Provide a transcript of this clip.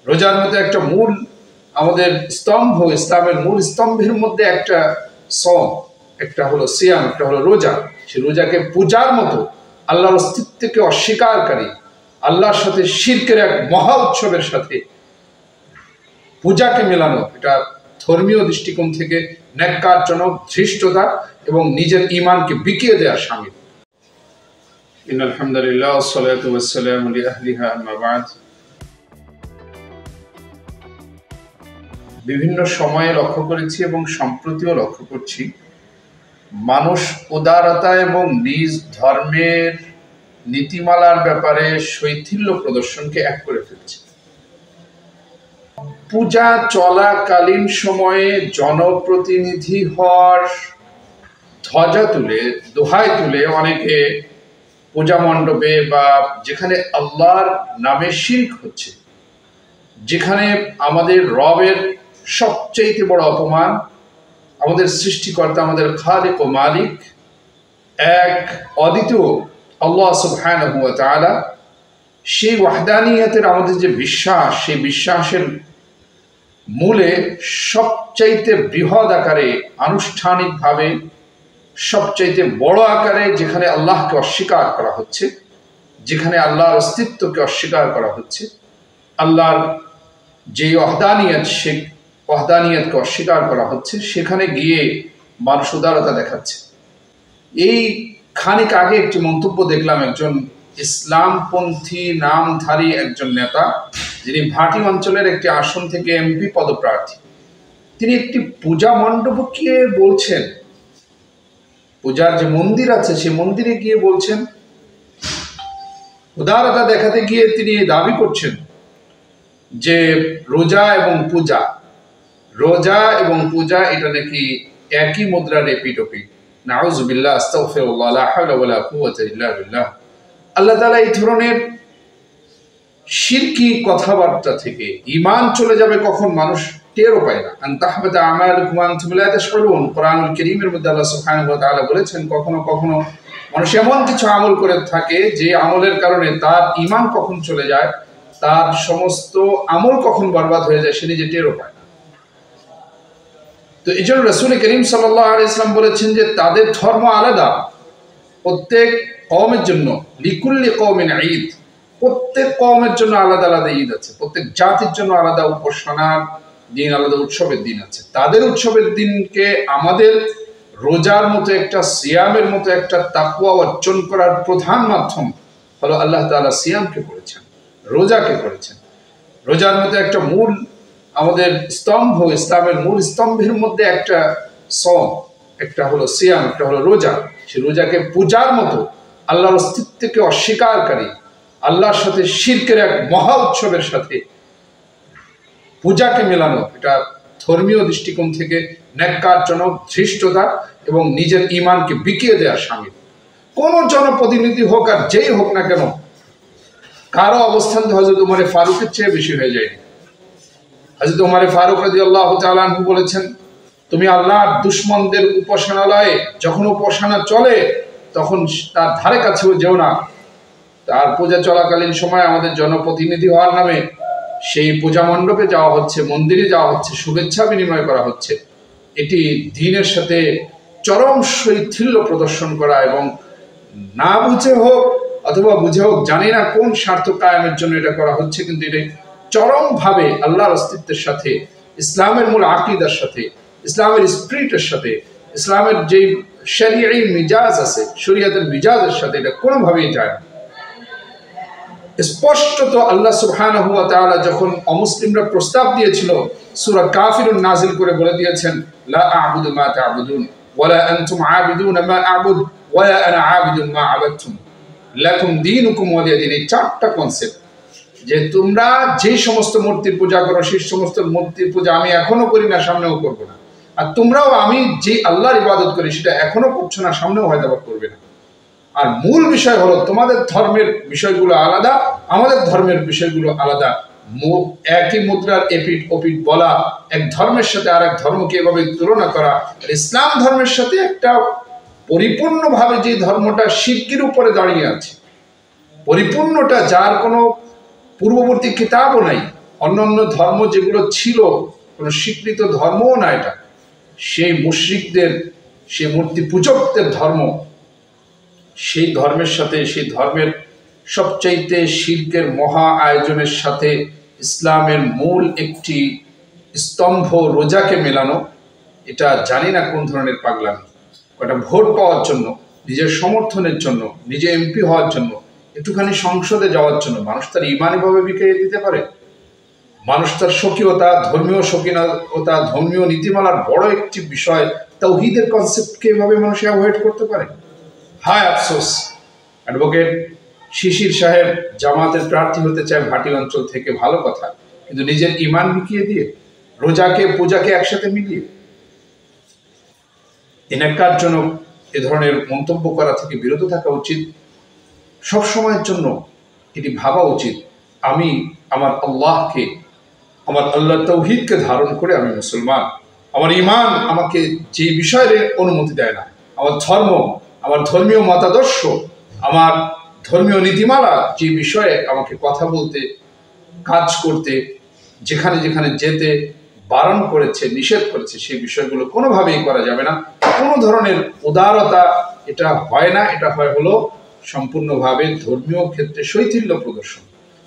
রোজার মতো একটা মূল আমাদের স্তম্ভ, ইসলামের মূল স্তম্ভের মধ্যে একটা সম, একটা হলো সিয়াম, একটা হলো রোজা। সে রোজাকে পূজার মতো, আল্লাহর অস্তিত্বকে অস্বীকারী, আল্লাহর সাথে শিরকের এক মহা উৎসবের সাথে পূজাকে মেলানো, এটা ধর্মীয় দৃষ্টিকোণ থেকে ন্যাক্কারজনক, ধৃষ্টতা এবং নিজের ঈমানকে বিকিয়ে দেওয়ার শামিল। ইন্নাল হামদুলিল্লাহ ওয়াসসালাতু ওয়াসসালামু আলা আহলিহা আম্মা বা'দ। বিভিন্ন সময়ে লক্ষ্য করেছি এবং সম্প্রতিও লক্ষ্য করছি, মানুষ উদারতা এবং নিজ ধর্মের নীতিমালার ব্যাপারে শৈথিল্য প্রদর্শনকে এক করে ফেলছে। পূজা চলাকালীন সময়ে জনপ্রতিনিধি হওয়ার ধ্বজা তুলে, দোহাই তুলে অনেকে পূজা মণ্ডপে বা যেখানে আল্লাহর নামে শিরক হচ্ছে, যেখানে আমাদের রবের সবচেয়ে বড় অপমান, আমাদের সৃষ্টিকর্তা, আমাদের খালিক ও মালিক এক অদ্বিতীয় আল্লাহ সুবহানাহু ওয়া তাআলা, সেই ওয়াহদানিয়তের আমাদের যে বিশ্বাস, সেই বিশ্বাসের মূলে সবচাইতে বৃহৎ আকারে, আনুষ্ঠানিকভাবে সবচাইতে বড় আকারে যেখানে আল্লাহকে অস্বীকার করা হচ্ছে, যেখানে আল্লাহর অস্তিত্বকে অস্বীকার করা হচ্ছে, আল্লাহর যে ওয়াহদানিয়ত, সেই ওয়াহদানিয়তকে অস্বীকার করা হচ্ছে, সেখানে গিয়ে মানুষ উদারতা দেখাচ্ছে। এই খানিক আগে একটি মন্তব্য দেখলাম একজন ইসলামপন্থী নামধারী একজন নেতা, যিনি ভাটি অঞ্চলের একটি আসন থেকে এমপি পদপ্রার্থী। তিনি একটি পূজা মণ্ডপকে বলছেন, পূজার যে মন্দির আছে সেই মন্দিরে গিয়ে বলছেন, উদারতা দেখাতে গিয়ে তিনি দাবি করছেন যে রোজা এবং পূজা এটা নাকি একই মুদ্রার এপিটোপিট। নাউযুবিল্লাহ, আস্তাগফিরুল্লাহ, লা হাওলা ওয়ালা কুওয়াতা ইল্লা বিল্লাহ। আল্লাহ তাআলা এই ধরনের শিরকি কথাবার্তা থেকে ঈমান চলে যাবে কখন মানুষ টেরও পায় না। আন তাহবাতা আমালুকুম ওয়া আনতুম লা তাশউরুন। কোরআনুল কারীমের মধ্যে আল্লাহ সুবহানাহু ওয়া তাআলা বলেছেন, কখনো কখনো মানুষ এমন কিছু আমল করে থাকে যে আমলের কারণে তার ঈমান কখন চলে যায়, তার সমস্ত আমল কখন বরবাদ হয়ে যায়, সে নিজে টেরও পায় না। তো এই জন্য রাসূল করিম সাল্লাল্লাহু আলাইহি ওয়াসাল্লাম বলেছেন যে তাদের ধর্ম আলাদা, প্রত্যেক কওমের জন্য, লিকুল্লি কওমিন ঈদ, প্রত্যেক কওমের জন্য আলাদা আলাদা ঈদ আছে, প্রত্যেক জাতির জন্য আলাদা উপাসনার দিন, আলাদা উৎসবের দিন আছে। তাদের উৎসবের দিনকে আমাদের রোজার মতো একটা, সিয়ামের মতো একটা তাকওয়া অর্জন করার প্রধান মাধ্যম হলো আল্লাহ তাআলা সিয়ামকে করেছেন, রোজাকে করেছেন। রোজার মতো একটা মূল আমাদের স্তম্ভ, ইসলামের মূল স্তম্ভের মধ্যে একটা সম, একটা হলো সিয়াম, একটা হলো রোজা। সে রোজাকে পূজার মতো, আল্লাহর অস্তিত্বকে অস্বীকারী, আল্লাহর সাথে শিরকের এক মহা উৎসবের সাথে পূজাকে মেলানো, এটা ধর্মীয় দৃষ্টিকোণ থেকে ন্যাক্কারজনক, ধৃষ্টতা এবং নিজের ঈমানকে বিকিয়ে দেওয়ার শামিল। কোন জনপ্রতিনিধি হোক আর যেই হোক না কেন, কারো অবস্থান তো হযরত ওমর ফারুকের চেয়ে বেশি হয়ে যায়নি। হযরত ওমর ফারুক রাদিয়াল্লাহু তাআলা আনহু বলেছেন, তুমি আল্লাহর দুশমনদের উপাসনালয়ে যখন উপাসনা চলে তখন তার ধারে কাছেও যেও না। তার পূজা চলাকালীন সময় আমাদের জনপ্রতিনিধি হওয়ার নামে সেই পূজা মণ্ডপে যাওয়া হচ্ছে, মন্দিরে যাওয়া হচ্ছে, শুভেচ্ছা বিনিময় করা হচ্ছে। এটি দ্বীনের সাথে চরম শৈথিল্য প্রদর্শন করা, এবং না বুঝে হোক অথবা বুঝে হোক, জানি না কোন স্বার্থ কায়েমের জন্য এটা করা হচ্ছে, কিন্তু এটা চরমভাবে আল্লাহর অস্তিত্বের সাথে, ইসলামের মূল আকীদার সাথে, ইসলামের স্পিরিটের সাথে, ইসলামের যে শরীয়ী মিজাজ আছে, শরীয়তের মিজাজের সাথে এটা কোনোভাবেই যায় না। স্পষ্টত আল্লাহ সুবহানাহু ওয়া তাআলা যখন অমুসলিমরা প্রস্তাব দিয়েছিল, সূরা কাফিরুন নাযিল করে বলে দিয়েছেন, লা আ'বুদু মা তা'বুদুন ওয়ালা আনতুম আ'বিদুনা মা আ'বুদ ওয়ালা আনা আ'বিদুন মা আ'বাদতুম লাকুম দীনুকুম ওয়ালিয়া দীন। এই চারটা কনসেপ্ট, যে তোমরা যে সমস্ত মূর্তির পূজা করো সেই সমস্ত মূর্তির পূজা আমি এখনো করি না, সামনেও করব না। আর তোমরাও আমি যে আল্লাহর ইবাদত করি সেটা এখনো করছো না, সামনেও হয়তো করবে না। আর মূল বিষয় হলো তোমাদের ধর্মের বিষয়গুলো আলাদা, আমাদের ধর্মের বিষয়গুলো আলাদা। একই মুদ্রার এপিঠ ওপিঠ বলা, এক ধর্মের সাথে আর এক ধর্মকে এভাবে তুলনা করা, ইসলাম ধর্মের সাথে একটা পরিপূর্ণভাবে যে ধর্মটা শিরকির উপরে দাঁড়িয়ে আছে, পরিপূর্ণটা, যার কোনো পূর্ববর্তী কিতাবও নাই, অন্যান্য ধর্ম যেগুলো ছিল কোনো স্বীকৃত ধর্মও না এটা, সেই মুশরিকদের, সেই মূর্তি পূজকদের ধর্ম, সেই ধর্মের সাথে, সেই ধর্মের সবচাইতে শিরকের মহা আয়োজনের সাথে ইসলামের মূল একটি স্তম্ভ রোজাকে মেলানো, এটা জানি না কোন ধরনের পাগলামি। কটা ভোট পাওয়ার জন্য, নিজের সমর্থনের জন্য, নিজে এমপি হওয়ার জন্য, একটুখানি সংসদে যাওয়ার জন্য মানুষ তার ইমানিভাবে বিকিয়ে দিতে পারে? মানুষ তার স্বকীয়তা, ধর্মীয় স্বকীয়তা, ধর্মীয় নীতিমালার বড় একটি বিষয় তাওহীদের কনসেপ্টকে এভাবে মানুষ অ্যাভয়েড করতে পারে? হায় আফসোস, অ্যাডভোকেট শিশির সাহেব জামাতের প্রার্থী হতে চায় ভাটি অঞ্চল থেকে, ভালো কথা, কিন্তু নিজের ইমান বিকিয়ে দিয়ে, রোজাকে পূজাকে একসাথে মিলিয়ে। ন্যাক্কারজনক এ ধরনের মন্তব্য করা থেকে বিরত থাকা উচিত। সব সময়ের জন্য এটি ভাবা উচিত, আমি আমার আল্লাহকে, আমার আল্লাহর তাওহীদকে ধারণ করে আমি মুসলমান। আমার ঈমান আমাকে যে বিষয়ের অনুমতি দেয় না, আমার ধর্ম, আমার ধর্মীয় মতাদর্শ, আমার ধর্মীয় নীতিমালা যে বিষয়ে আমাকে কথা বলতে, কাজ করতে, যেখানে যেখানে যেতে বারণ করেছে, নিষেধ করেছে, সেই বিষয়গুলো কোনোভাবেই করা যাবে না। কোনো ধরনের উদারতা এটা হয় না, এটা হলো সম্পূর্ণভাবে ধর্মীয় ক্ষেত্রে শৈথিল্য প্রদর্শন।